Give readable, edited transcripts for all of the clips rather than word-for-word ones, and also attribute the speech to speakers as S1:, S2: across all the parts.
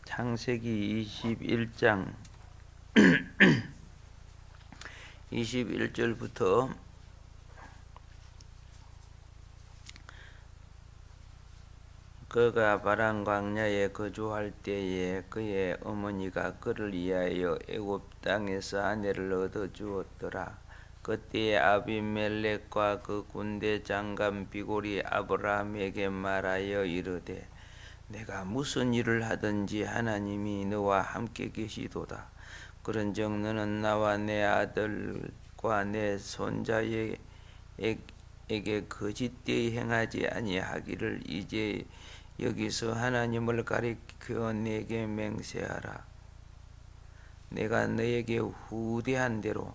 S1: 창세기 21장 21절부터 그가 바란 광야에 거주할 때에 그의 어머니가 그를 위하여 애굽 땅에서 아내를 얻어 주었더라. 그때에 아비멜렉과 그 군대 장관 비골이 아브라함에게 말하여 이르되 내가 무슨 일을 하든지 하나님이 너와 함께 계시도다. 그런즉 너는 나와 내 아들과 내 손자에게 거짓되이 행하지 아니하기를 이제 여기서 하나님을 가리켜 내게 맹세하라. 내가 너에게 후대한 대로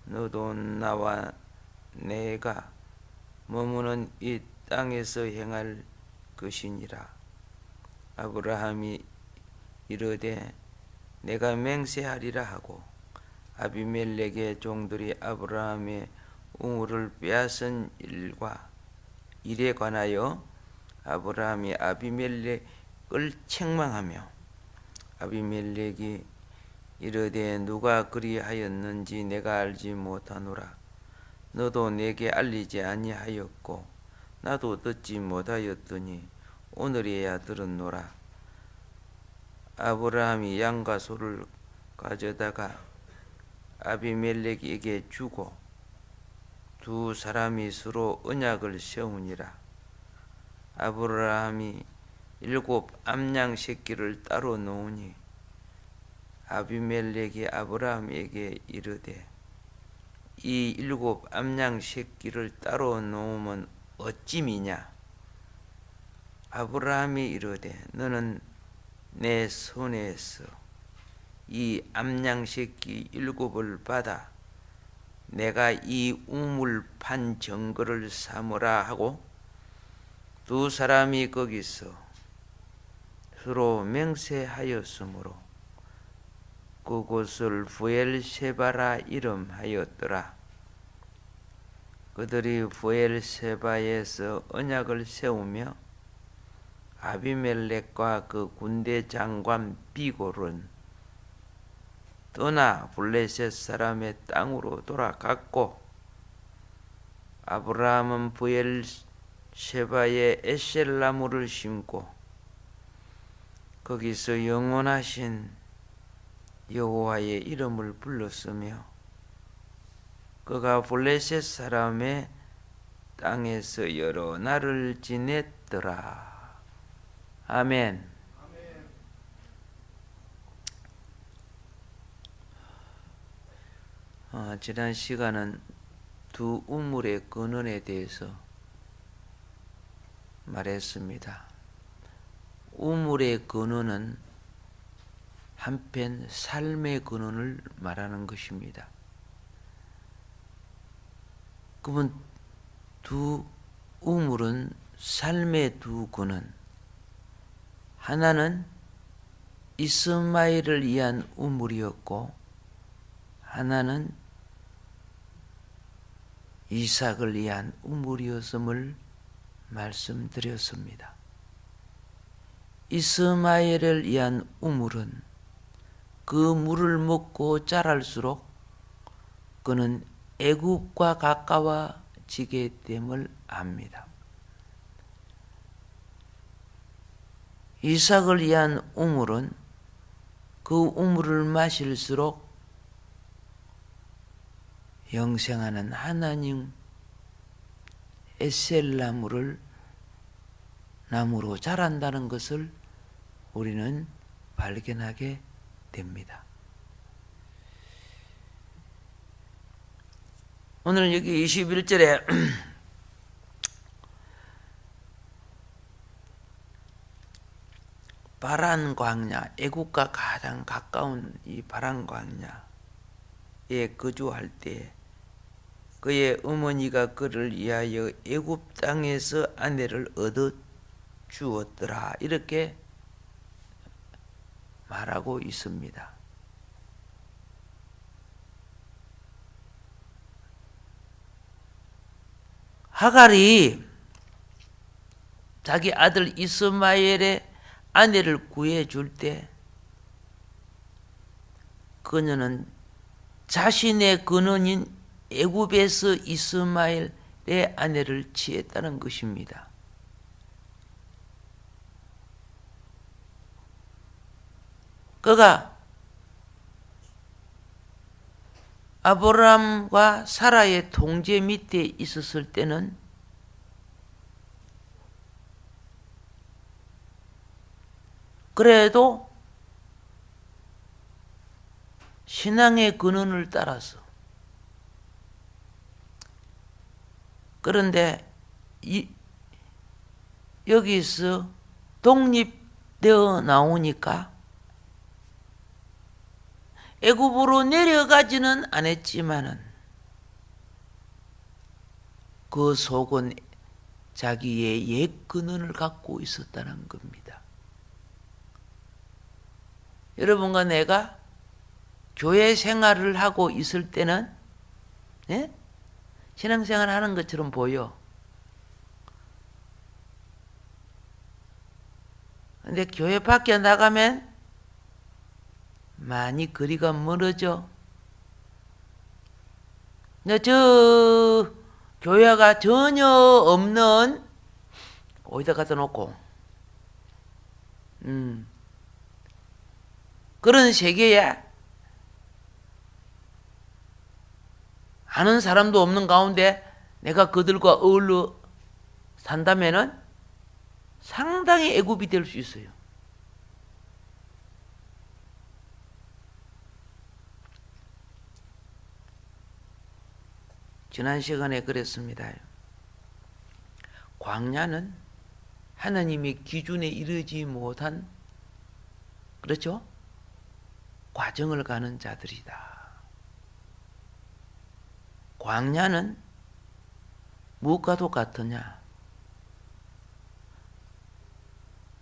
S1: 너도 나와 내가 머무는 이 땅에서 행할 것이니라. 아브라함이 이르되 내가 맹세하리라 하고 아비멜렉의 종들이 아브라함의 우물을 빼앗은 일에 관하여 아브라함이 아비멜렉을 책망하며 아비멜렉이 이르되 누가 그리하였는지 내가 알지 못하노라. 너도 내게 알리지 아니하였고 나도 듣지 못하였더니 오늘에야 들었노라. 아브라함이 양과 소를 가져다가 아비멜렉에게 주고 두 사람이 서로 언약을 세우니라. 아브라함이 7 암양 새끼를 따로 놓으니 아비멜렉이 아브라함에게 이르되 이 7 암양 새끼를 따로 놓으면 어찌미냐. 아브라함이 이르되 너는 내 손에서 이 암양 새끼 7을 받아 내가 이 우물 판 정거를 삼으라 하고 두 사람이 거기서 서로 맹세하였으므로 그곳을 부엘세바라 이름하였더라. 그들이 부엘세바에서 언약을 세우며 아비멜렉과 그 군대 장관 비골은 떠나 블레셋 사람의 땅으로 돌아갔고 아브라함은 부엘세바에 에셀나무를 심고 거기서 영원하신 여호와의 이름을 불렀으며 그가 블레셋 사람의 땅에서 여러 날을 지냈더라. 아멘. 지난 시간은 두 우물의 근원에 대해서 말했습니다. 우물의 근원은 한편 삶의 근원을 말하는 것입니다. 그러면 두 우물은 삶의 두 근원, 하나는 이스마엘을 위한 우물이었고 하나는 이삭을 위한 우물이었음을 말씀드렸습니다. 이스마엘을 위한 우물은 그 물을 먹고 자랄수록 그는 애굽과 가까워지게 됨을 압니다. 이삭을 위한 우물은 그 우물을 마실수록 영생하는 하나님 에셀나무로 자란다는 것을 우리는 발견하게 됩니다. 오늘 여기 21절에 바란 광야, 애국과 가장 가까운 이 바란 광야에 거주할 때 그의 어머니가 그를 위하여 애굽 땅에서 아내를 얻어 주었더라. 이렇게 말하고 있습니다. 하갈이 자기 아들 이스마엘의 아내를 구해줄 때 그녀는 자신의 근원인 애굽에서 이스마엘의 아내를 취했다는 것입니다. 그가 아브라함과 사라의 통제 밑에 있었을 때는 그래도 신앙의 근원을 따라서, 그런데 여기서 독립되어 나오니까 애굽으로 내려가지는 않았지만은 그 속은 자기의 옛 근원을 갖고 있었다는 겁니다. 여러분과 내가 교회 생활을 하고 있을 때는 신앙생활 하는 것처럼 보여. 근데 교회 밖에 나가면 많이 거리가 멀어져. 저 교회가 전혀 없는 어디다 갖다 놓고 그런 세계에 아는 사람도 없는 가운데 내가 그들과 어울려 산다면은 상당히 애굽이 될 수 있어요. 지난 시간에 그랬습니다. 광야는 하나님의 기준에 이르지 못한, 그렇죠? 과정을 가는 자들이다. 광야는 무엇과도 같으냐?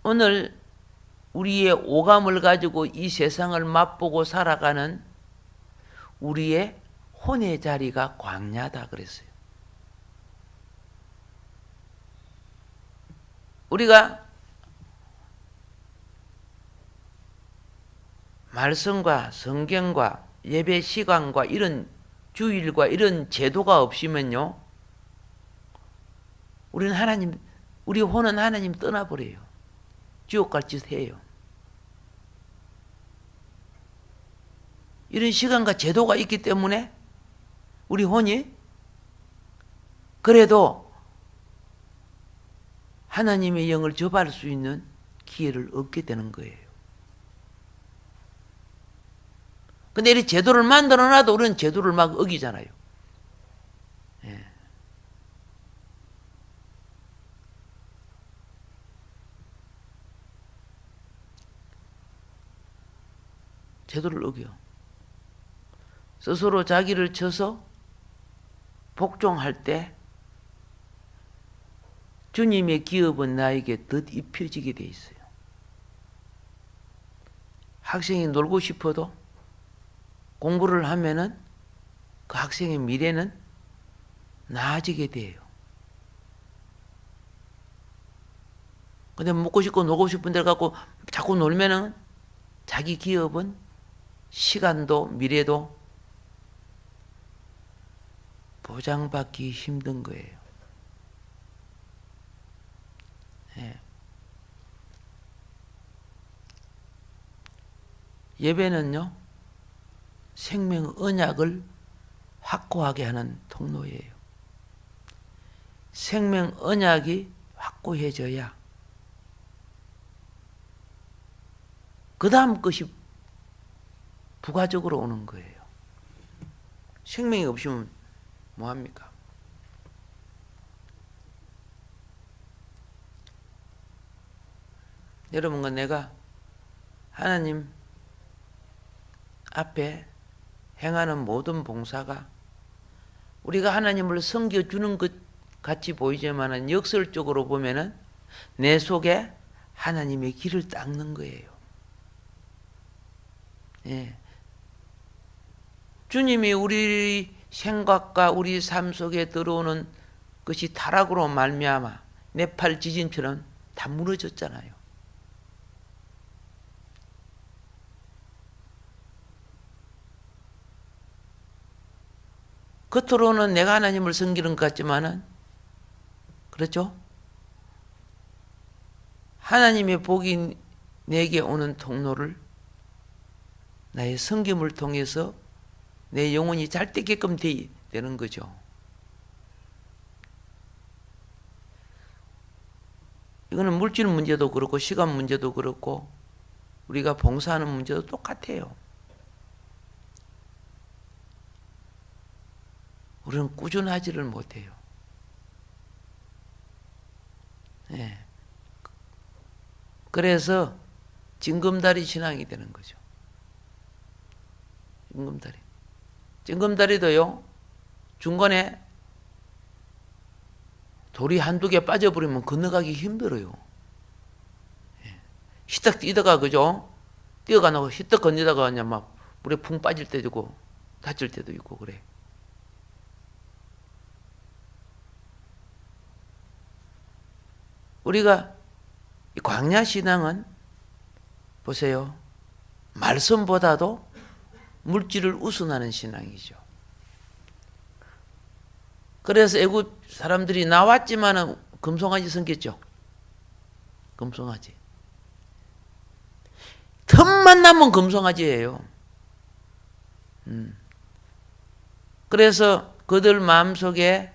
S1: 오늘 우리의 오감을 가지고 이 세상을 맛보고 살아가는 우리의 혼의 자리가 광야다 그랬어요. 우리가 말씀과 성경과 예배 시간과 이런 주일과 이런 제도가 없으면요, 우리 혼은 하나님 떠나버려요. 지옥 갈 짓 해요. 이런 시간과 제도가 있기 때문에 우리 혼이 그래도 하나님의 영을 접할 수 있는 기회를 얻게 되는 거예요. 근데 이 제도를 만들어 놔도 우리는 제도를 막 어기잖아요. 예. 제도를 어겨. 스스로 자기를 쳐서 복종할 때 주님의 기업은 나에게 덧입혀지게 돼 있어요. 학생이 놀고 싶어도 공부를 하면은 그 학생의 미래는 나아지게 돼요. 근데 먹고 싶고 놀고 싶은 데를 갖고 자꾸 놀면은 자기 기업은 시간도 미래도 보장받기 힘든 거예요. 예. 예배는요, 생명 언약을 확고하게 하는 통로예요. 생명 언약이 확고해져야 그 다음 것이 부가적으로 오는 거예요. 생명이 없으면 뭐합니까? 여러분과 내가 하나님 앞에 행하는 모든 봉사가 우리가 하나님을 섬겨주는 것 같이 보이지만은 역설적으로 보면은 내 속에 하나님의 길을 닦는 거예요. 예. 주님이 우리 생각과 우리 삶 속에 들어오는 것이 타락으로 말미암아 네팔 지진처럼 다 무너졌잖아요.
S2: 겉으로는 내가 하나님을 섬기는 것 같지만은, 그렇죠? 하나님의 복이 내게 오는 통로를 나의 섬김을 통해서 내 영혼이 잘 되게끔 되는 거죠. 이거는 물질 문제도 그렇고 시간 문제도 그렇고 우리가 봉사하는 문제도 똑같아요. 우리는 꾸준하지를 못해요. 네. 그래서 징검다리 신앙이 되는 거죠. 징검다리. 징검다리도요, 중간에 돌이 한두 개 빠져버리면 건너가기 힘들어요. 히딱 뛰다가, 그죠? 뛰어가다가 히딱 건너다가 그냥 막 물에 풍 빠질 때도 있고, 다칠 때도 있고, 그래. 우리가 광야 신앙은 보세요. 말씀보다도 물질을 우선하는 신앙이죠. 그래서 애굽 사람들이 나왔지만은 금송아지 섬겼죠. 금송아지. 틈만 나면 금송아지예요. 그래서 그들 마음속에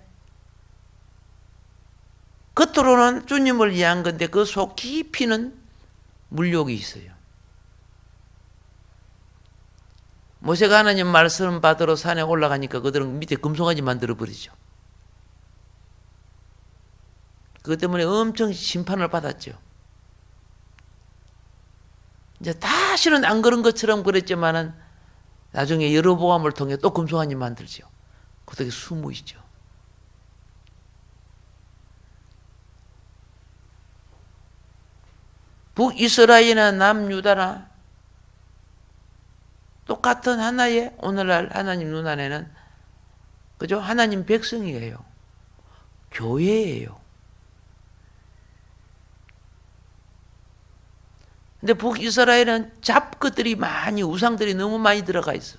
S2: 겉으로는 주님을 위한 건데 그 속 깊이는 물욕이 있어요. 모세가 하나님 말씀 받으러 산에 올라가니까 그들은 밑에 금송아지 만들어버리죠. 그것 때문에 엄청 심판을 받았죠. 이제 다시는 안 그런 것처럼 그랬지만은 나중에 여로보암을 통해 또 금송아지 만들죠. 그렇게 숨어 있죠. 북이스라엘이나 남유다나 똑같은 하나의 오늘날 하나님 눈안에는 그죠? 하나님 백성이에요. 교회예요. 근데 북이스라엘은 잡것들이 많이 우상들이 너무 많이 들어가 있어.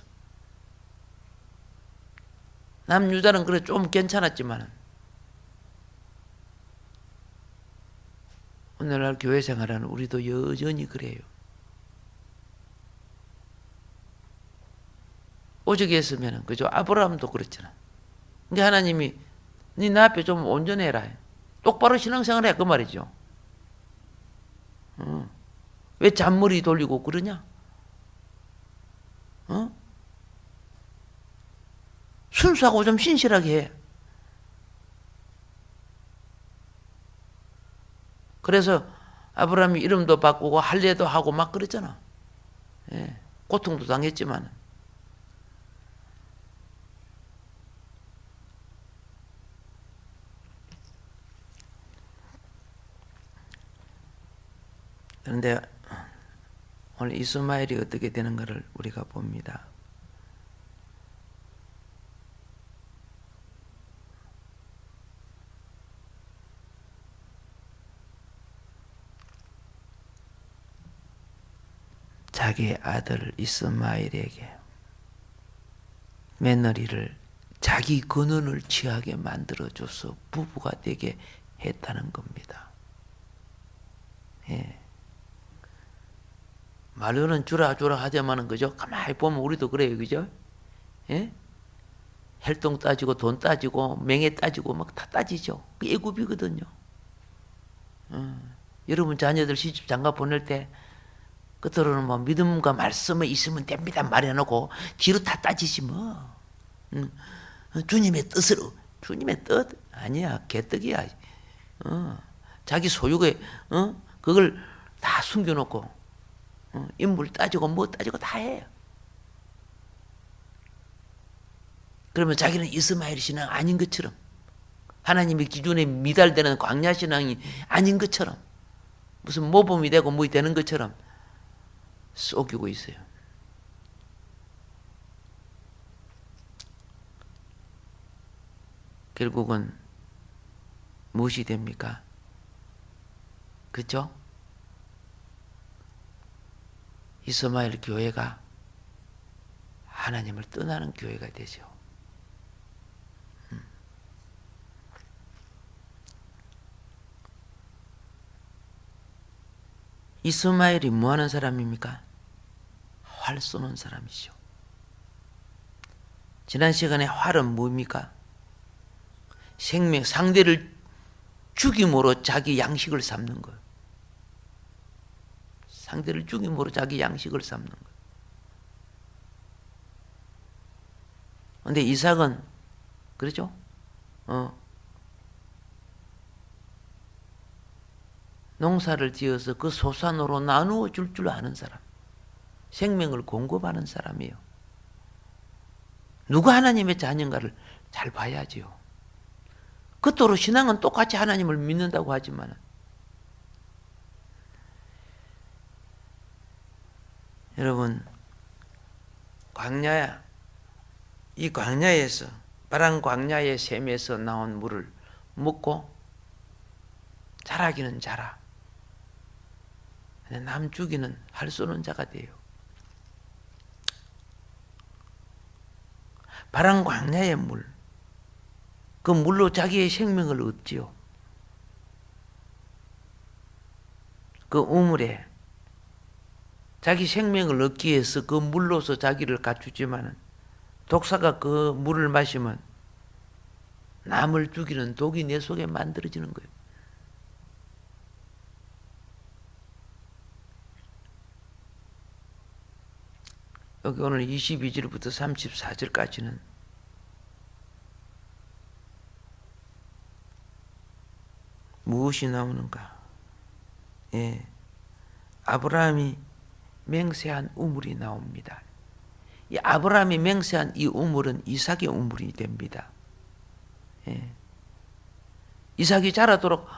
S2: 남유다는 그래 좀 괜찮았지만 오늘날 교회 생활하는 우리도 여전히 그래요. 오죽 했으면 그죠? 아브라함도 그랬잖아. 그러니까 하나님이 네 나 앞에 좀 온전해라. 똑바로 신앙생활해 그 말이죠. 왜 잔머리 돌리고 그러냐? 순수하고 좀 신실하게 해. 그래서 아브라함이 이름도 바꾸고 할례도 하고 막 그랬잖아. 예, 고통도 당했지만. 그런데 오늘 이스마엘이 어떻게 되는 것을 우리가 봅니다. 자기의 아들 이스마엘에게 며느리를 자기 근원을 취하게 만들어줘서 부부가 되게 했다는 겁니다. 예. 말로는 주라 하자마는 그죠? 가만히 보면 우리도 그래요, 그죠? 예? 혈통 따지고 돈 따지고 명예 따지고 막 다 따지죠. 그 애굽이거든요. 여러분 자녀들 시집 장가 보낼 때 끝으로는 뭐 믿음과 말씀에 있으면 됩니다 말해놓고 뒤로 다 따지지 뭐. 주님의 뜻으로. 주님의 뜻? 아니야. 개떡이야. 자기 소유에 그걸 다 숨겨놓고 인물 따지고 뭐 따지고 다 해요. 그러면 자기는 이스마엘 신앙 아닌 것처럼 하나님의 기준에 미달되는 광야 신앙이 아닌 것처럼 무슨 모범이 되고 뭐 되는 것처럼 속이고 있어요. 결국은 무엇이 됩니까? 그렇죠? 이스마엘 교회가 하나님을 떠나는 교회가 되죠. 이스마엘이 뭐 하는 사람입니까? 활 쏘는 사람이죠. 지난 시간에 활은 뭡니까? 생명, 상대를 죽임으로 자기 양식을 삼는 거예요. 상대를 죽임으로 자기 양식을 삼는 거예요. 근데 이삭은 그렇죠? 농사를 지어서 그 소산으로 나누어 줄 줄 아는 사람. 생명을 공급하는 사람이에요. 누가 하나님의 자녀인가를 잘 봐야지요. 그토록 신앙은 똑같이 하나님을 믿는다고 하지만 여러분 광야야, 이 광야에서 파란 광야의 샘에서 나온 물을 먹고 자라기는 자라. 근데 남 죽이는 할 쏘는 자가 돼요. 파란 광야의 물, 그 물로 자기의 생명을 얻지요. 그 우물에 자기 생명을 얻기 위해서 그 물로서 자기를 갖추지만 독사가 그 물을 마시면 남을 죽이는 독이 내 속에 만들어지는 거예요. 여기 오늘 22절부터 34절까지는 무엇이 나오는가? 예, 아브라함이 맹세한 우물이 나옵니다. 이 아브라함이 맹세한 이 우물은 이삭의 우물이 됩니다. 예. 이삭이 자라도록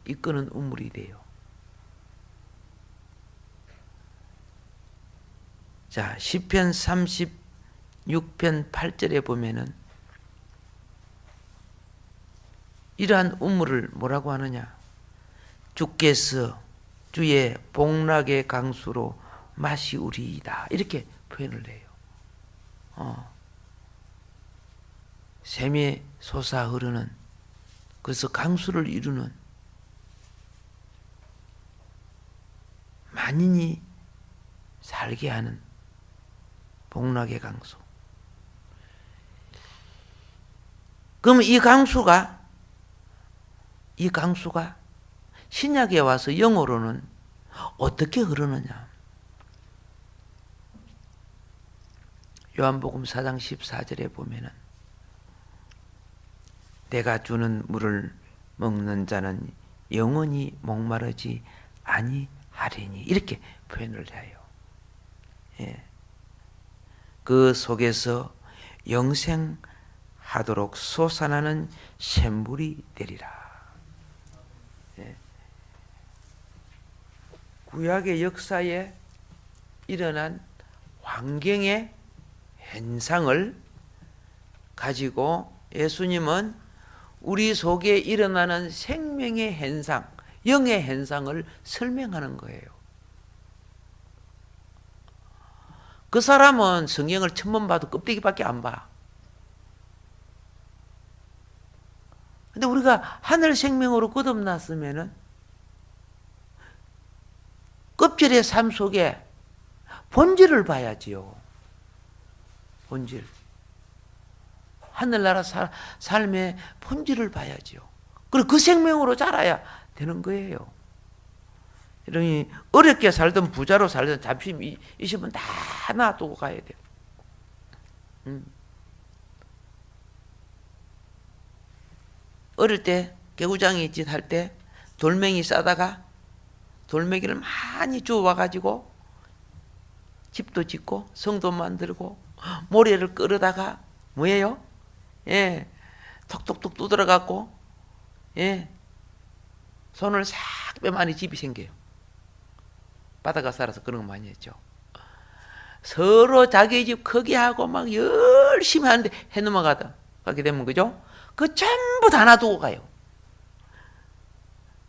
S2: 이끄는 우물이 돼요. 자, 시편 36편 8절에 보면은 이러한 우물을 뭐라고 하느냐? 주께서 주의 복락의 강수로 마시우리이다. 이렇게 표현을 해요. 샘이 솟아 흐르는, 그래서 강수를 이루는 만인이 살게 하는 복락의 강수. 그럼 이 강수가 신약에 와서 영어로는 어떻게 흐르느냐? 요한복음 4장 14절에 보면은 내가 주는 물을 먹는 자는 영원히 목마르지 아니하리니, 이렇게 표현을 해요. 예. 그 속에서 영생하도록 솟아나는 샘물이 되리라. 예. 구약의 역사에 일어난 환경의 현상을 가지고 예수님은 우리 속에 일어나는 생명의 현상, 영의 현상을 설명하는 거예요. 그 사람은 성경을 천번 봐도 껍데기밖에 안 봐. 근데 우리가 하늘 생명으로 거듭났으면은 껍질의 삶 속에 본질을 봐야지요. 본질. 하늘나라 삶의 본질을 봐야지요. 그리고 그 생명으로 자라야 되는 거예요. 이러니 어렵게 살든 부자로 살든 잠시 있으면 다 놔두고 가야 돼요. 어릴 때 개구장이 짓 할 때 돌멩이 싸다가 돌멩이를 많이 주워와가지고 집도 짓고 성도 만들고 모래를 끌어다가 뭐예요? 예, 톡톡톡 두드려갖고 예, 손을 싹 빼만이 집이 생겨요. 바다가 살아서 그런 거 많이 했죠. 서로 자기 집 크게 하고 막 열심히 하는데 해 넘어가다 가게 되면 그죠? 그 전부 다 놔두고 가요.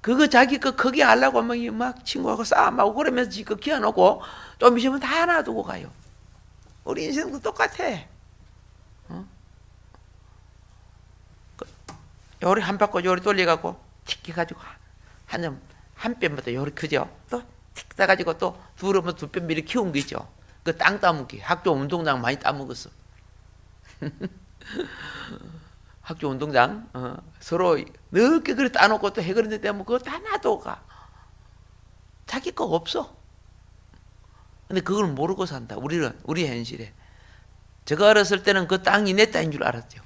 S2: 그거 자기 거 크게 하려고 하면 막 친구하고 싸움하고 그러면서 지금 키워놓고 좀 있으면 다 놔두고 가요. 우리 인생도 똑같아. 요리 한 바퀴 요리 돌려갖고 틱 해가지고 한 뼘부터 요리 크죠. 또 틱 따가지고 또 두르면 두 뼘 미리 키운 거 있죠. 그 땅 따먹기. 학교 운동장 많이 따먹었어. 학교 운동장 서로 넓게 그래 따놓고 또 해그랬는데 뭐 그거 다 놔둬가. 자기 거 없어. 근데 그걸 모르고 산다. 우리 현실에. 제가 어렸을 때는 그 땅이 내 땅인 줄 알았죠.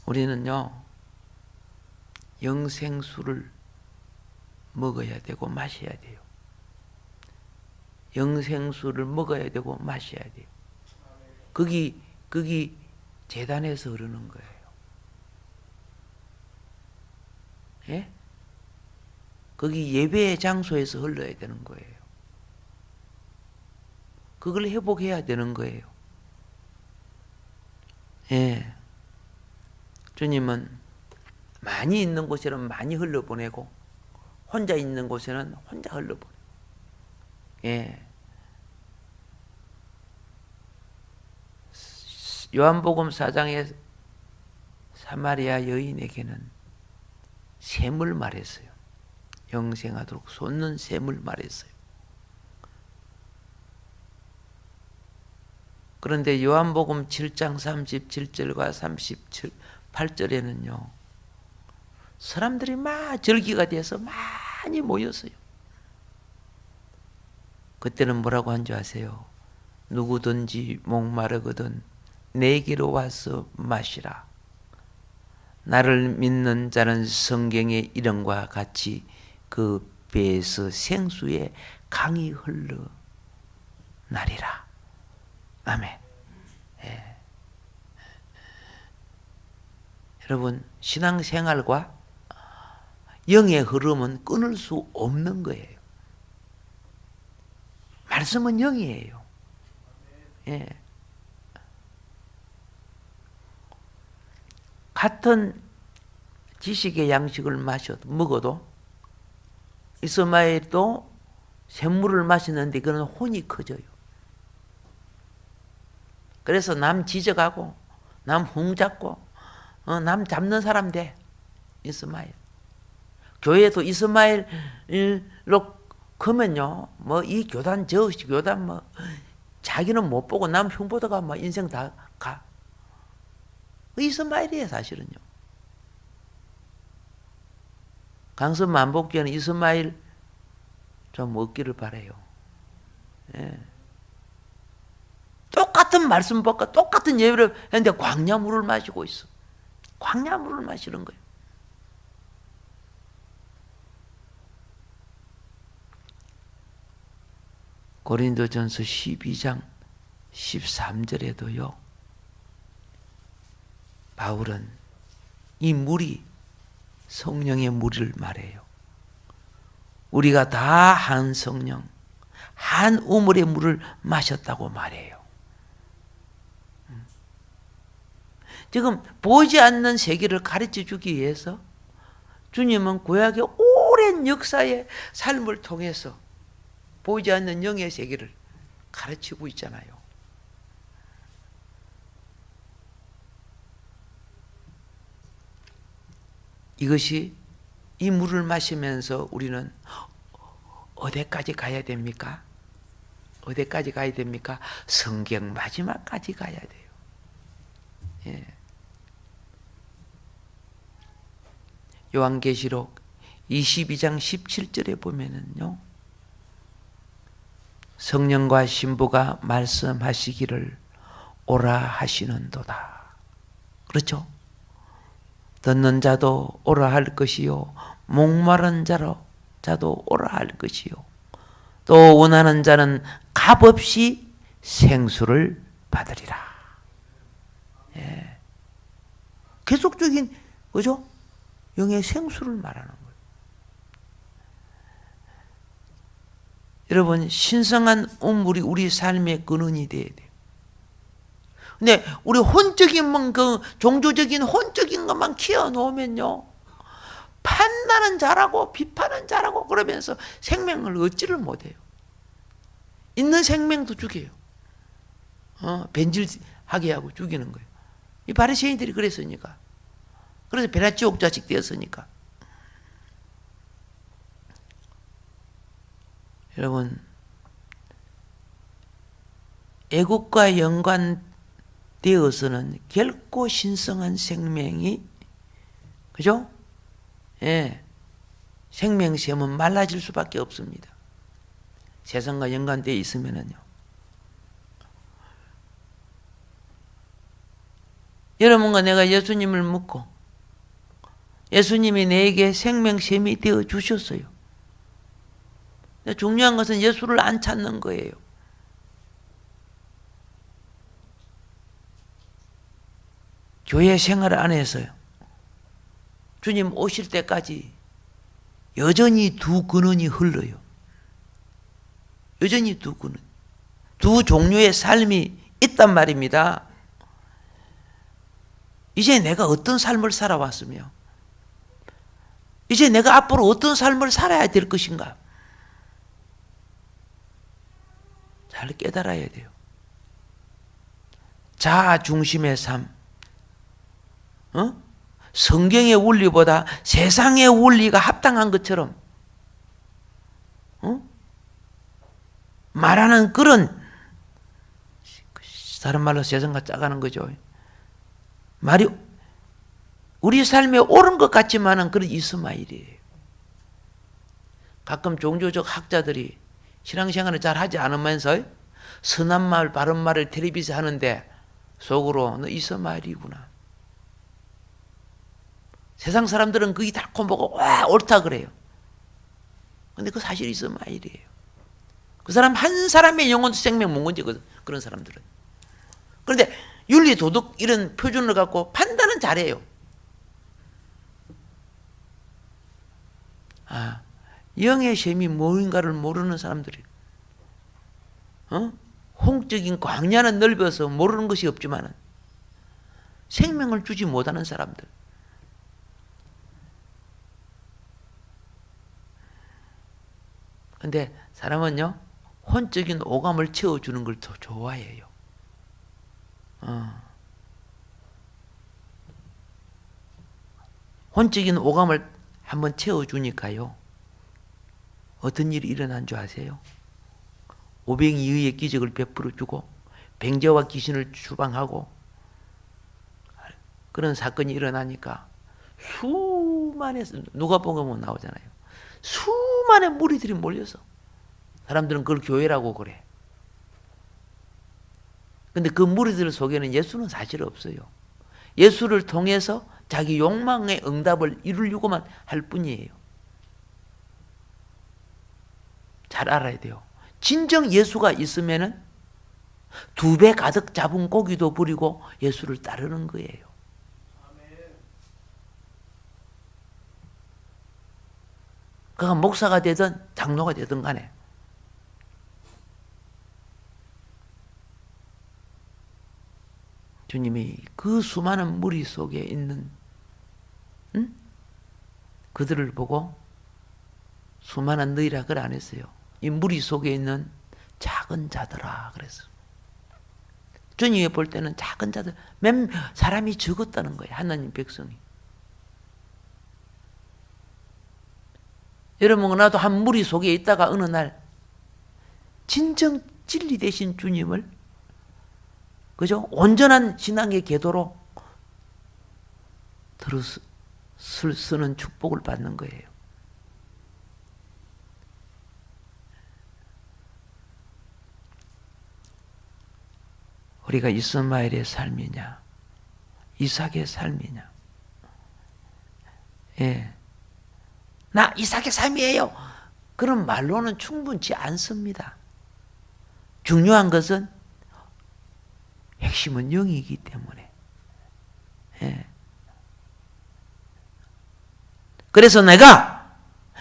S2: 우리는요, 영생수를 먹어야 되고 마셔야 돼요. 영생수를 먹어야 되고 마셔야 돼요. 거기 재단에서 흐르는 거예요. 예? 거기 예배의 장소에서 흘러야 되는 거예요. 그걸 회복해야 되는 거예요. 예. 주님은 많이 있는 곳에는 많이 흘러보내고 혼자 있는 곳에는 혼자 흘러보내고. 예. 요한복음 4장에 사마리아 여인에게는 샘을 말했어요. 영생하도록 솟는 샘을 말했어요. 그런데 요한복음 7장 37절과 38절에는요. 사람들이 막 절기가 돼서 많이 모였어요. 그때는 뭐라고 한 줄 아세요? 누구든지 목마르거든 내게로 와서 마시라. 나를 믿는 자는 성경의 이름과 같이 그 배에서 생수의 강이 흘러나리라. 아멘. 예. 여러분, 신앙생활과 영의 흐름은 끊을 수 없는 거예요. 말씀은 영이에요. 예. 같은 지식의 양식을 먹어도 이스마엘도 샘물을 마시는데 그는 혼이 커져요. 그래서 남 지적하고 남 흠잡고 남 잡는 사람 돼. 이스마엘. 교회도 이스마엘로 크면요. 뭐 이 교단 저 교단 뭐 자기는 못 보고 남 흉보다가 뭐 인생 다 가. 이스마엘이에요, 사실은요. 강선 만복교는 이스마엘 좀 얻기를 바라요. 예. 똑같은 말씀법과 똑같은 예배를 했는데 광야물을 마시고 있어. 광야물을 마시는 거예요. 고린도전서 12장 13절에도요. 바울은 이 물이 성령의 물을 말해요. 우리가 다 한 성령, 한 우물의 물을 마셨다고 말해요. 지금 보이지 않는 세계를 가르쳐 주기 위해서 주님은 구약의 오랜 역사의 삶을 통해서 보이지 않는 영의 세계를 가르치고 있잖아요. 이것이 이 물을 마시면서 우리는 어디까지 가야 됩니까? 어디까지 가야 됩니까? 성경 마지막까지 가야 돼요. 예. 요한계시록 22장 17절에 보면은요. 성령과 신부가 말씀하시기를 오라 하시는도다. 그렇죠? 듣는 자도 오라 할 것이요 목마른 자도 오라 할 것이요 또 원하는 자는 값없이 생수를 받으리라. 예. 계속적인 그죠? 영의 생수를 말하는 거예요. 여러분, 신성한 우물이 우리 삶의 근원이 돼야 돼요. 근데 우리 혼적인 종교적인 혼적인 것만 키워놓으면요, 판단은 잘하고 비판은 잘하고 그러면서 생명을 얻지를 못해요. 있는 생명도 죽여요. 변질 하게 하고 죽이는 거예요. 이 바리새인들이 그랬으니까. 그래서 벼락지옥 자식 되었으니까. 여러분, 애국과 연관되어서는 결코 신성한 생명이, 그죠? 예. 생명샘은 말라질 수밖에 없습니다. 세상과 연관되어 있으면은요. 여러분과 내가 예수님을 묻고 예수님이 내게 생명샘이 되어 주셨어요. 중요한 것은 예수를 안 찾는 거예요. 교회 생활 안에서요. 주님 오실 때까지 여전히 두 근원이 흘러요. 여전히 두 근원. 두 종류의 삶이 있단 말입니다. 이제 내가 어떤 삶을 살아왔으며 이제 내가 앞으로 어떤 삶을 살아야 될 것인가? 잘 깨달아야 돼요. 자아 중심의 삶. 성경의 원리보다 세상의 원리가 합당한 것처럼 말하는 그런, 다른 말로 세상과 짜가는 거죠. 말이 우리 삶에 옳은 것 같지만은 그런 이스마일이에요. 가끔 종교적 학자들이 신앙생활을 잘 하지 않으면서 선한 말, 바른 말을 텔레비전 하는데 속으로 너 이스마일이구나. 세상 사람들은 그게 달콤 보고 와 옳다 그래요. 근데 그 사실 이스마일이에요. 그 사람 한 사람의 영혼 생명 못 건지거든. 그런 사람들은. 그런데 윤리 도덕 이런 표준을 갖고 판단은 잘해요. 영의 셈이 뭐인가를 모르는 사람들이. 홍적인 광야는 넓어서 모르는 것이 없지만 생명을 주지 못하는 사람들. 근데 사람은요, 혼적인 오감을 채워주는 걸 더 좋아해요. 혼적인 오감을 한번 채워주니까요, 어떤 일이 일어난 줄 아세요? 오병이의 기적을 베풀어주고 병자와 귀신을 추방하고 그런 사건이 일어나니까 수많은, 누가복음에 나오잖아요. 수많은 무리들이 몰려서 사람들은 그걸 교회라고 그래. 근데 그 무리들 속에는 예수는 사실 없어요. 예수를 통해서 자기 욕망의 응답을 이루려고만 할 뿐이에요. 잘 알아야 돼요. 진정 예수가 있으면은 2배 가득 잡은 고기도 버리고 예수를 따르는 거예요. 그가 목사가 되든 장로가 되든 간에. 주님이 그 수많은 무리 속에 있는 그들을 보고 수많은 너희라 그걸 안 했어요. 이 무리 속에 있는 작은 자들아 그랬어. 주님이 볼 때는 작은 자들, 사람이 적었다는 거예요. 하나님 백성이. 여러분, 나도 한 무리 속에 있다가 어느 날 진정 진리 되신 주님을, 그죠? 온전한 신앙의 궤도로 쓰는 축복을 받는 거예요. 우리가 이스마엘의 삶이냐, 이삭의 삶이냐. 예. 나 이삭의 삶이에요. 그런 말로는 충분치 않습니다. 중요한 것은 핵심은 영이기 때문에. 예. 그래서 내가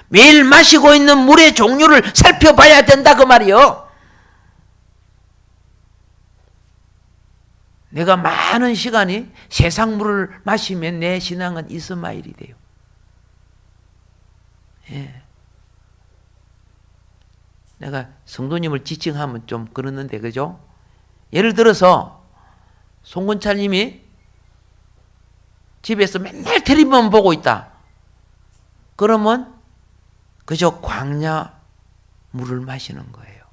S2: 매일 마시고 있는 물의 종류를 살펴봐야 된다 그 말이요. 내가 많은 시간이 세상 물을 마시면 내 신앙은 이스마엘이 돼요. 예. 내가 성도님을 지칭하면 좀 그러는데, 그죠? 예를 들어서 송건철님이 집에서 맨날 텔레비만 보고 있다. 그러면 그저 광야 물을 마시는 거예요.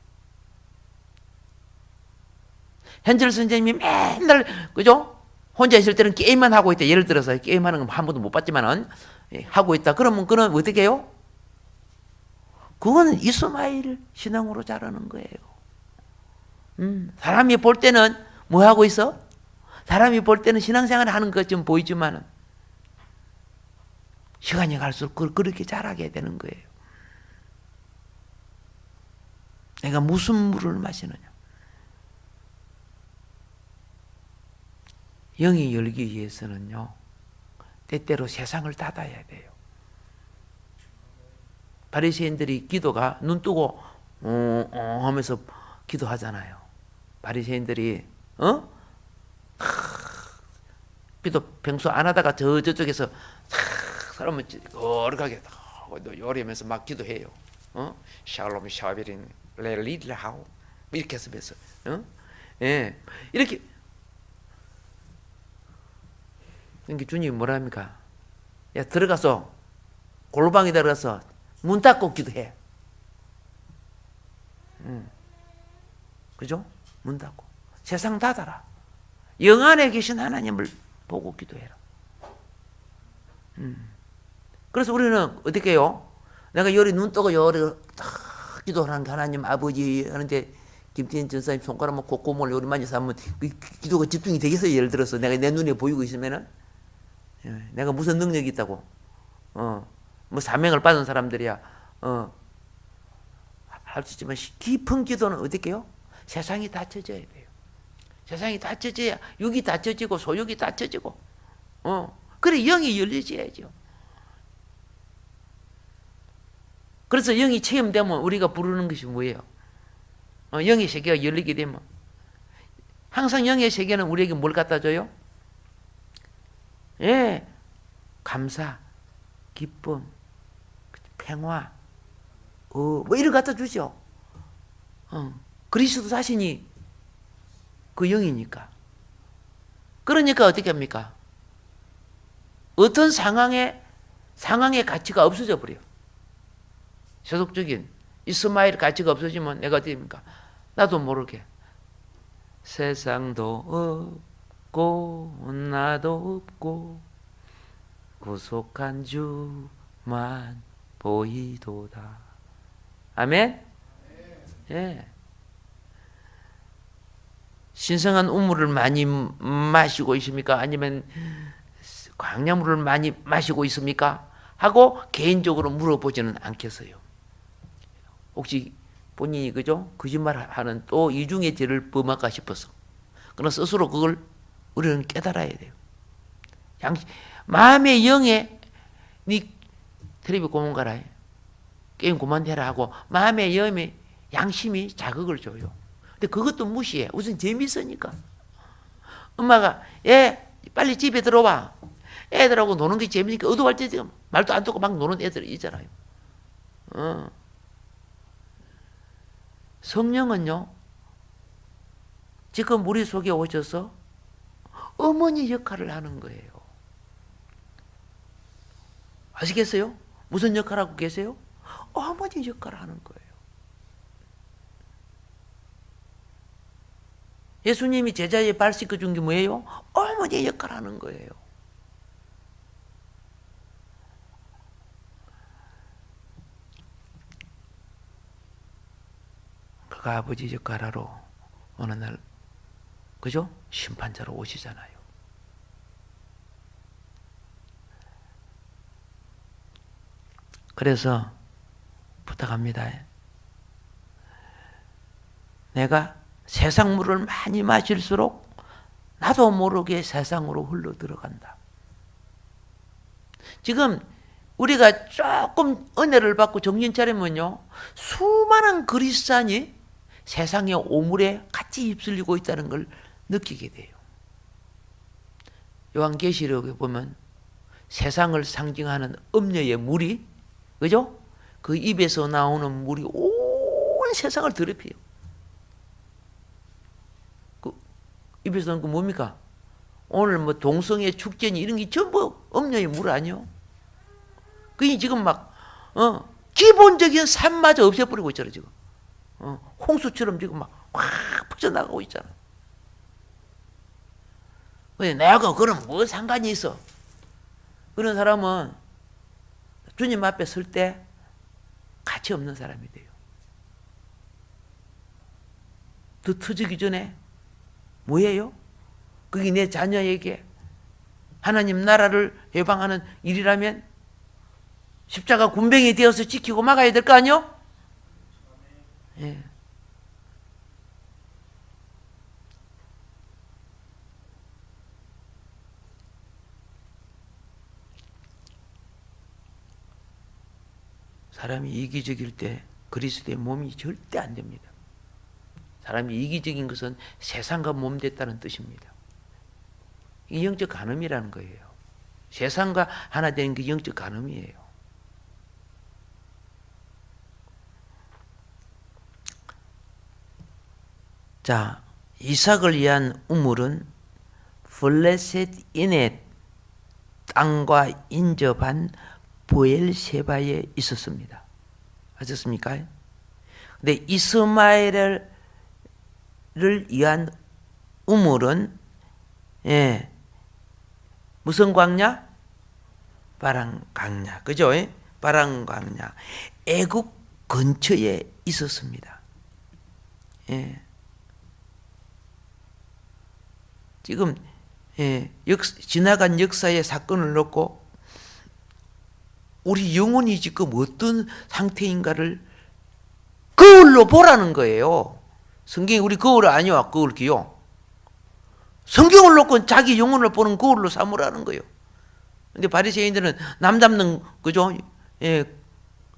S2: 현철 선생님이 맨날 그죠? 혼자 있을 때는 게임만 하고 있다. 예를 들어서 게임하는 건 한 번도 못 봤지만은 하고 있다. 그러면 그는 어떻게 해요? 그거는 이스마엘 신앙으로 자라는 거예요. 사람이 볼 때는 뭐 하고 있어? 사람이 볼 때는 신앙생활 하는 것 좀 보이지만은 시간이 갈수록 그렇게 자라게 되는 거예요. 내가 무슨 물을 마시느냐? 영이 열기 위해서는요, 때때로 세상을 닫아야 돼요. 바리새인들이 기도가 눈 뜨고 하면서 기도하잖아요. 바리새인들이 기도 평소 안 하다가 저쪽에서 사람은 거룩하게 요리하면서 막 기도해요. 샬롬 샤베린 레리드하우 이렇게 해서 예 이렇게. 그러니까 주님이 뭐라 합니까? 야, 들어가서 골방에 들어가서 문 닫고 기도해. 그죠? 문 닫고 세상 닫아라. 영 안에 계신 하나님을 보고 기도해라. 그래서 우리는 어떻게 해요? 내가 요리 눈 뜨고 요리 딱 기도하는 게 하나님 아버지 하는데 김태현 전사님 손가락만 콧구멍을 요리 만져서 하면 그 기도가 집중이 되겠어요? 예를 들어서 내가 내 눈에 보이고 있으면은 내가 무슨 능력이 있다고 뭐 사명을 받은 사람들이야 할 수 있지만 깊은 기도는 어떻게 해요? 세상이 닫혀져야 돼요. 세상이 닫혀져야 육이 닫혀지고 소육이 닫혀지고 그래 영이 열려져야죠. 그래서 영이 체험되면 우리가 부르는 것이 뭐예요? 영의 세계가 열리게 되면 항상 영의 세계는 우리에게 뭘 갖다 줘요? 예, 감사, 기쁨, 평화, 뭐 이런 거 갖다 주죠. 그리스도 자신이 그 영이니까. 그러니까 어떻게 합니까? 어떤 상황의 가치가 없어져 버려요. 세속적인 이스마엘 가치가 없어지면 내가 어떻게 됩니까? 나도 모르게 세상도 없고 나도 없고 구속한 주만 보이도다. 아멘? 예. 신성한 우물을 많이 마시고 있습니까? 아니면 광야물을 많이 마시고 있습니까? 하고 개인적으로 물어보지는 않겠어요. 혹시 본인이 그죠? 거짓말하는 또 이중의 죄를 범할까 싶어서. 그러나 스스로 그걸 우리는 깨달아야 돼요. 마음의 영에 니 텔레비 그만 가라, 게임 그만해라 하고 마음의 영에 양심이 자극을 줘요. 근데 그것도 무시해. 우선 재밌으니까. 엄마가 빨리 집에 들어와. 애들하고 노는 게 재밌으니까 어두할 때 지금 말도 안 듣고 막 노는 애들 있잖아요. 성령은요, 지금 우리 속에 오셔서 어머니 역할을 하는 거예요. 아시겠어요? 무슨 역할을 하고 계세요? 어머니 역할을 하는 거예요. 예수님이 제자의 발 씻겨준 게 뭐예요? 어머니 역할을 하는 거예요. 그가 아버지 역할하러 어느 날 그죠? 심판자로 오시잖아요. 그래서 부탁합니다. 내가 세상 물을 많이 마실수록 나도 모르게 세상으로 흘러 들어간다. 지금 우리가 조금 은혜를 받고 정신 차리면요, 수많은 그리스도인이 세상의 오물에 같이 휩쓸리고 있다는 걸 느끼게 돼요. 요한계시록에 보면 세상을 상징하는 음녀의 물이, 그죠? 그 입에서 나오는 물이 온 세상을 더럽혀요. 그 입에서 나오는 거 뭡니까? 오늘 뭐 동성애 축제니 이런 게 전부 엄녀의 물 아니요? 그게 지금 막 기본적인 삶마저 없애버리고 있잖아 지금. 홍수처럼 지금 막 확 퍼져나가고 있잖아. 근데 내가 그럼 뭐 상관이 있어? 그런 사람은 주님 앞에 설 때 가치 없는 사람이 돼요. 더 터지기 전에 뭐예요? 그게 내 자녀에게 하나님 나라를 해방하는 일이라면 십자가 군병이 되어서 지키고 막아야 될 거 아니요? 예. 사람이 이기적일 때 그리스도의 몸이 절대 안 됩니다. 사람이 이기적인 것은 세상과 몸 됐다는 뜻입니다. 이게 영적 간음이라는 거예요. 세상과 하나 되는 게 영적 간음이에요. 자, 이삭을 위한 우물은 블레셋 인의 땅과 인접한 브엘세바에 있었습니다. 아셨습니까? 근데 이스마엘을 위한 우물은 무슨 광야? 바람 광야. 그죠? 바람 광야. 애국 근처에 있었습니다. 지금 지나간 역사의 사건을 놓고 우리 영혼이 지금 어떤 상태인가를 거울로 보라는 거예요. 성경이 우리 거울 아니요, 거울기요. 성경을 놓고 자기 영혼을 보는 거울로 삼으라는 거예요. 근데 바리새인들은 남 잡는 그죠?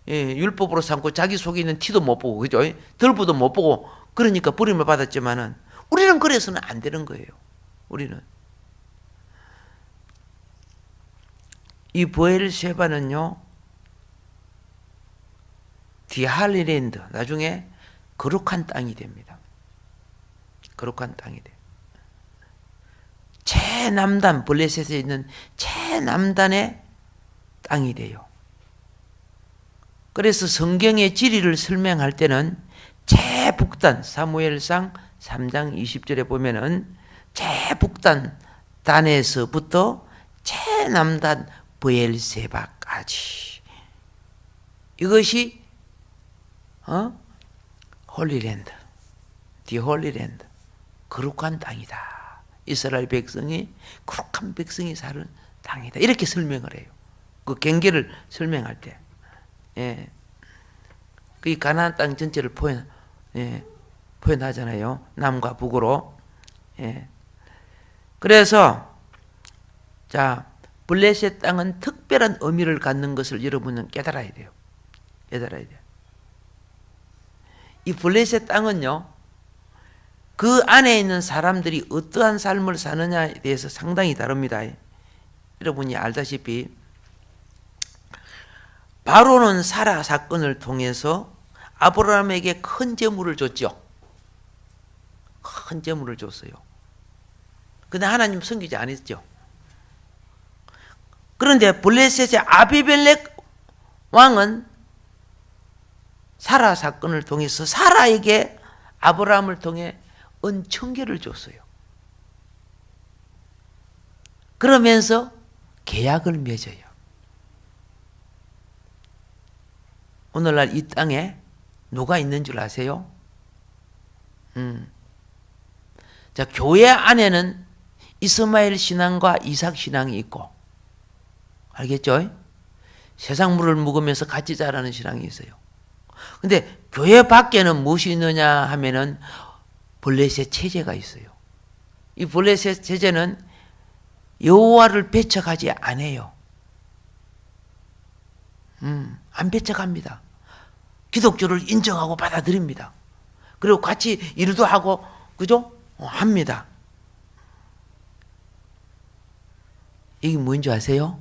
S2: 율법으로 삼고 자기 속에 있는 티도 못 보고 그죠? 덜부도 못 보고 그러니까 버림을 받았지만은 우리는 그래서는 안 되는 거예요. 우리는 이 브엘세바는요 디할리랜드 나중에 거룩한 땅이 됩니다. 거룩한 땅이 돼. 최남단 블레셋에 있는 최남단의 땅이 돼요. 그래서 성경의 지리를 설명할 때는 최북단 사무엘상 3장 20절에 보면은 최북단 단에서부터 최남단 브엘세바까지 이것이 홀리랜드, 디홀리랜드 거룩한 땅이다. 이스라엘 백성이 거룩한 백성이 사는 땅이다. 이렇게 설명을 해요. 그 경계를 설명할 때, 그 가나안 땅 전체를 표현하잖아요. 남과 북으로. 그래서 자 블레셋 땅은 특별한 의미를 갖는 것을 여러분은 깨달아야 돼요. 깨달아야 돼요. 이 블레셋 땅은요, 그 안에 있는 사람들이 어떠한 삶을 사느냐에 대해서 상당히 다릅니다. 여러분이 알다시피 바로는 사라 사건을 통해서 아브라함에게 큰 재물을 줬죠. 큰 재물을 줬어요. 근데 하나님 섬기지 않았죠. 그런데 블레셋의 아비멜렉 왕은 사라 사건을 통해서 사라에게 아브라함을 통해 은총계를 줬어요. 그러면서 계약을 맺어요. 오늘날 이 땅에 누가 있는 줄 아세요? 자, 교회 안에는 이스마엘 신앙과 이삭 신앙이 있고, 알겠죠? 세상 물을 먹으면서 같이 자라는 신앙이 있어요. 근데 교회 밖에는 무엇이 있느냐 하면은 블레셋 체제가 있어요. 이 블레셋 체제는 여호와를 배척하지 않아요. 안 배척합니다. 기독교를 인정하고 받아들입니다. 그리고 같이 일도 하고, 그죠? 합니다. 이게 뭔지 아세요?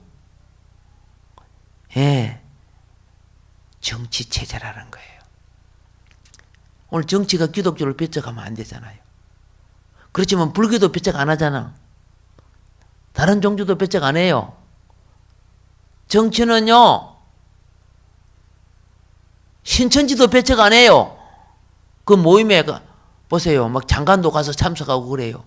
S2: 정치 체제라는 거예요. 오늘 정치가 기독교를 배척하면 안 되잖아요. 그렇지만 불교도 배척 안 하잖아. 다른 종교도 배척 안 해요. 정치는요, 신천지도 배척 안 해요. 그 모임에 보세요. 막 장관도 가서 참석하고 그래요.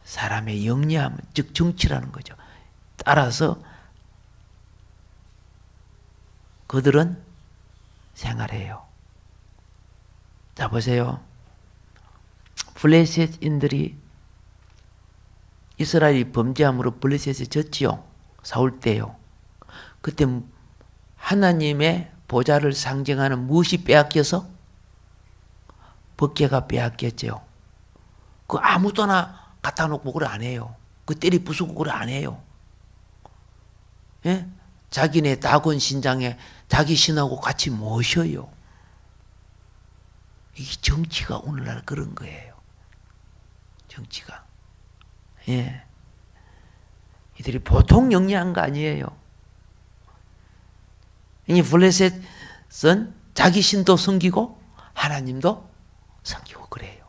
S2: 사람의 영리함, 즉 정치라는 거죠. 따라서 그들은 생활해요. 자, 보세요. 블레셋인들이 이스라엘이 범죄함으로 블레셋에 졌지요. 사울 때요. 그때 하나님의 보좌를 상징하는 무엇이 빼앗겨서? 법궤가 빼앗겼죠. 그 아무도나 갖다 놓고 그래 안 해요. 그 때리 부수고 그래 안 해요. 예? 자기네 다곤 신장에 자기 신하고 같이 모셔요. 이 정치가 오늘날 그런 거예요. 정치가. 예. 이들이 보통 영리한 거 아니에요. 이 블레셋은 자기 신도 섬기고 하나님도 섬기고 그래요.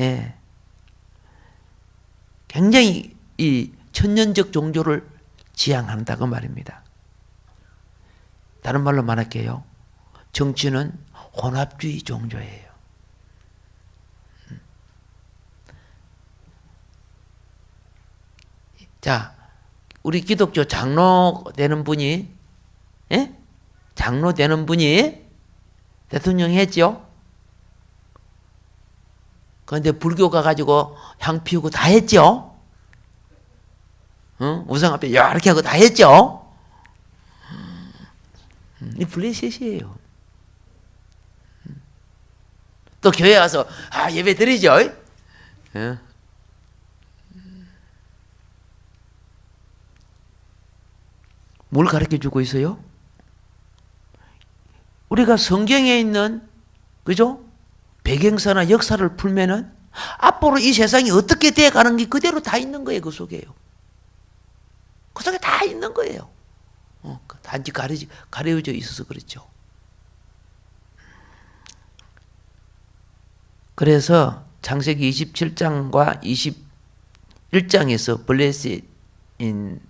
S2: 예. 굉장히 이 천년적 종교를 지향한다고 말입니다. 다른 말로 말할게요. 정치는 혼합주의 종교예요. 자, 우리 기독교 장로 되는 분이, 예? 장로 되는 분이 대통령 했죠? 그런데 불교 가가지고 향 피우고 다 했죠? 우상 앞에 이렇게 하고 다 했죠? 이 블레셋이에요. 또 교회 와서 예배 드리죠? 예? 뭘 가르쳐주고 있어요? 우리가 성경에 있는, 그죠? 배경사나 역사를 풀면은 앞으로 이 세상이 어떻게 돼 가는 게 그대로 다 있는 거예요. 그 속에요. 그 속에 다 있는 거예요. 단지 가려져 있어서 그렇죠. 그래서 창세기 27장과 21장에서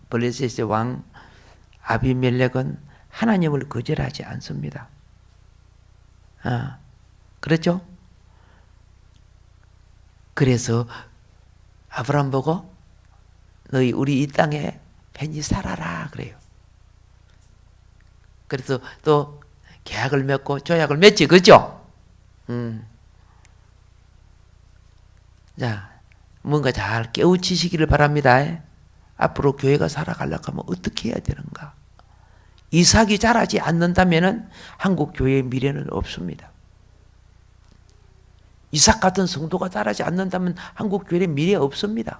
S2: 블레셋의 왕 아비멜렉은 하나님을 거절하지 않습니다. 그렇죠? 그래서 아브라함 보고 너희 우리 이 땅에 편히 살아라 그래요. 그래서 또 계약을 맺고 조약을 맺지, 그죠? 자, 뭔가 잘 깨우치시기를 바랍니다. 앞으로 교회가 살아가려고 하면 어떻게 해야 되는가? 이삭이 자라지 않는다면 한국 교회의 미래는 없습니다. 이삭 같은 성도가 자라지 않는다면 한국 교회의 미래 없습니다.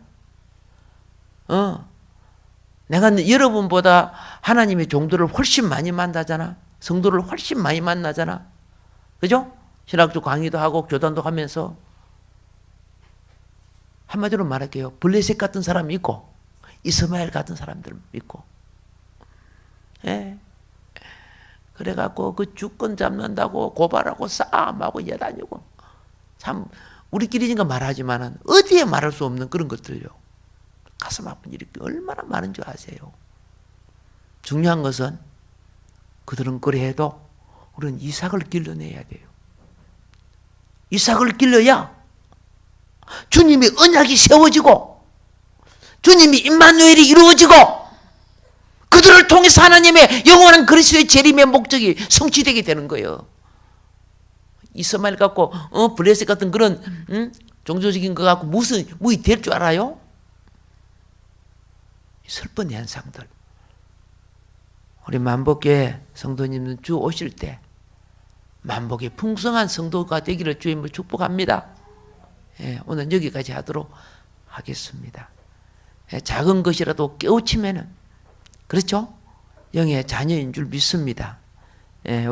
S2: 내가 여러분보다 하나님의 종들을 훨씬 많이 만나잖아. 성도를 훨씬 많이 만나잖아. 그죠? 신학교 강의도 하고 교단도 하면서 한마디로 말할게요. 블레셋 같은 사람이 있고 이스마엘 같은 사람들 있고. 예. 그래갖고 그 주권 잡는다고 고발하고 싸움하고 여다니고 참 우리끼리니까 말하지만은 어디에 말할 수 없는 그런 것들요. 가슴 아픈 일이 얼마나 많은 줄 아세요. 중요한 것은 그들은 그래 해도 우리는 이삭을 길러내야 돼요. 이삭을 길러야 주님의 언약이 세워지고 주님이 임마누엘이 이루어지고 그들을 통해서 하나님의 영원한 그리스도의 재림의 목적이 성취되게 되는 거예요. 이스마엘 갖고 블레셋 같은 그런 종교적인 거 갖고 무엇이 될 줄 알아요? 슬픈 현상들. 우리 만복교회 성도님은 주 오실 때 만복의 풍성한 성도가 되기를 주님을 축복합니다. 예, 오늘 여기까지 하도록 하겠습니다. 예, 작은 것이라도 깨우치면은 그렇죠? 영의 자녀인 줄 믿습니다. 예,